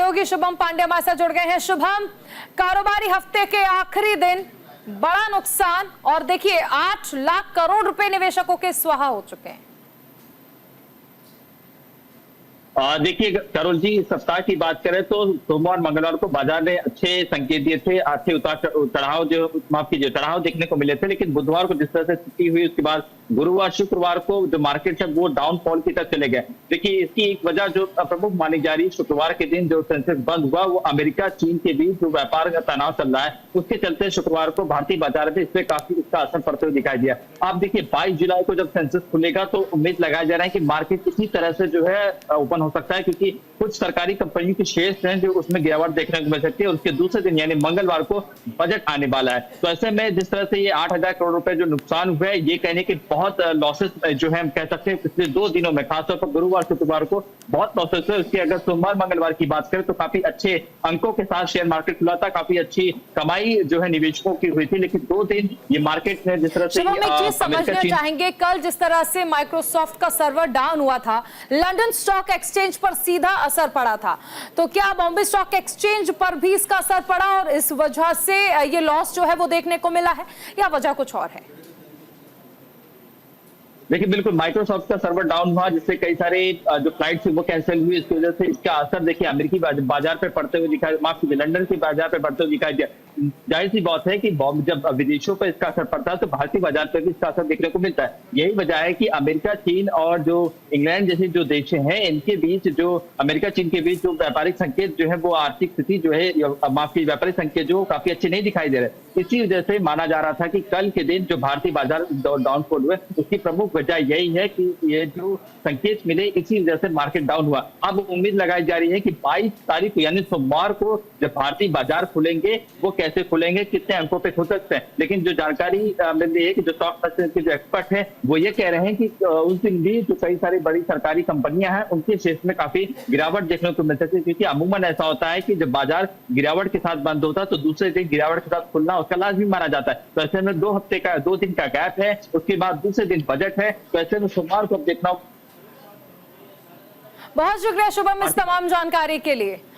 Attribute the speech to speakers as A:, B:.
A: सहयोगी शुभम पांडे हमारे साथ जुड़ गए हैं। शुभम, कारोबारी हफ्ते के आखिरी दिन बड़ा नुकसान और देखिए 8 लाख करोड़ रुपए निवेशकों के स्वाहा हो चुके हैं।
B: देखिए करोल जी, इस सप्ताह की बात करें तो सोमवार मंगलवार को बाजार ने अच्छे संकेत दिए थे, अच्छे उतार चढ़ाव चढ़ाव देखने को मिले थे। लेकिन बुधवार को जिस तरह से स्थिति हुई उसके बाद गुरुवार शुक्रवार को जो मार्केट है वो डाउनफॉल की तरफ चले गए। देखिए इसकी एक वजह जो प्रमुख मानी जा रही, शुक्रवार के दिन जो सेंसेक्स बंद हुआ वो अमेरिका चीन के बीच जो व्यापार का तनाव चल रहा है उसके चलते शुक्रवार को भारतीय बाजार में इससे काफी इसका असर पड़ते हुए दिखाई दिया। आप देखिए 22 जुलाई को जब सेंसेक्स खुलेगा तो उम्मीद लगाया जा रहा है कि मार्केट इसी तरह से जो है ओपन हो सकता है, क्योंकि कुछ सरकारी कंपनियों के शेयर्स हैं जो उसमें गिरावट देखने को मिल सकती है। उसके दूसरे दिन यानी मंगलवार को बजट आने वाला है। तो ऐसे में जिस तरह से ये 8,000 करोड़ रुपए जो नुकसान हुए हैं, ये कहने के बहुत लॉसेस जो है हम कह सकते हैं पिछले 2 दिनों में, खासतौर पर गुरुवार शुक्रवार को बहुत लॉसेस है। उसकी अगर सोमवार मंगलवार की बात करें तो काफी अच्छे अंकों के साथ शेयर मार्केट खुला था, काफी अच्छी कमाई जो है निवेशकों की हुई थी। लेकिन 2 दिन ये मार्केट ने जिस तरह से
A: हम एक चीज समझना चाहेंगे, कल जिस तरह से माइक्रोसॉफ्ट का सर्वर डाउन हुआ था, लंदन स्टॉक एक्सचेंज पर सीधा असर पड़ा था, तो क्या बॉम्बे स्टॉक एक्सचेंज पर भी इसका असर पड़ा और इस वजह से ये लॉस जो है वो देखने को मिला है, या वजह कुछ और है?
B: देखिए बिल्कुल, माइक्रोसॉफ्ट का सर्वर डाउन हुआ जिससे कई सारे जो फ्लाइट थी वो कैंसिल हुई। इसकी वजह से इसका असर देखिए अमेरिकी बाजार पे पड़ते हुए दिखाई, माफ कीजिए लंदन के बाजार पे पड़ते हुए दिखाई दिया। जाहिर सी बात है कि जब विदेशों पर इसका असर पड़ता है तो भारतीय बाजार पर भी इसका असर देखने को मिलता है। यही वजह है कि अमेरिका चीन और जो इंग्लैंड जैसे जो देश हैं इनके बीच जो अमेरिका चीन के बीच जो व्यापारिक संकेत जो है वो आर्थिक स्थिति जो है, माफ कीजिए व्यापारिक संकेत जो काफी अच्छे नहीं दिखाई दे रहे। इसी वजह से माना जा रहा था कि कल के दिन जो भारतीय बाजार डाउनफॉल हुए उसकी प्रमुख वजह यही है कि ये जो संकेत मिले इसी वजह से मार्केट डाउन हुआ। अब उम्मीद लगाई जा रही है कि 22 तारीख को यानी सोमवार को जब भारतीय बाजार खुलेंगे वो कैसे खुलेंगे, कितने अंकों पे खुल सकते हैं। लेकिन जो जानकारी मिल रही है कि जो स्टॉक एक्सचेंज के जो एक्सपर्ट हैं वो ये कह रहे हैं कि उस दिन भी जो कई सारी बड़ी सरकारी कंपनियां हैं उनके शेयर्स में काफी गिरावट देखने को मिल सकती है, क्योंकि अमूमन ऐसा होता है कि जब बाजार गिरावट के साथ बंद होता है तो दूसरे दिन गिरावट के साथ खुलना उसका लाजमी माना जाता है। तो ऐसे में 2 दिन का गैप है, उसके बाद दूसरे दिन बजट है, तो ऐसे में सोमवार को अब देखना।
A: बहुत शुक्रिया शुभम इस तमाम जानकारी के लिए।